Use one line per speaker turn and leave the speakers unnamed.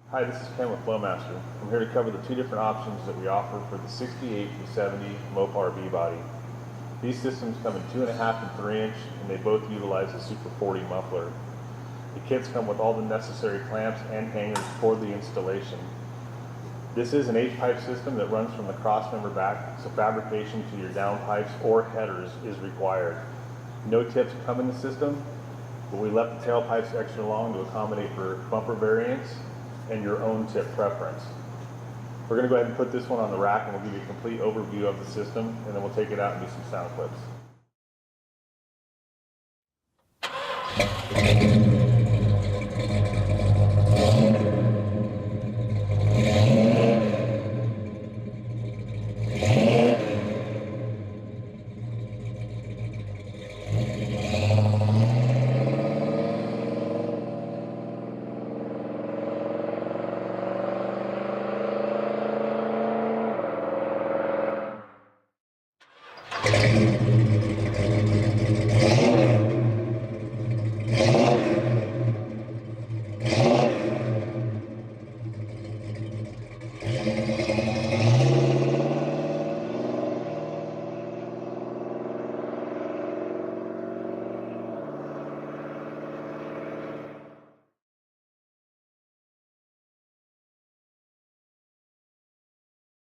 Hi, this is Ken with Flowmaster. I'm here to cover the two different options that we offer for the 68 to 70 Mopar V-body. These systems come in 2.5 and 3 inch, and they both utilize a Super 40 muffler. The kits come with all the necessary clamps and hangers for the installation. This is an H-pipe system that runs from the crossmember back, so fabrication to your downpipes or headers is required. No tips come in the system, but we left the tailpipes extra long to accommodate for bumper variants and your own tip preference. We're going to go ahead and put this one on the rack, and we'll give you a complete overview of the system, and then we'll take it out and do some sound clips.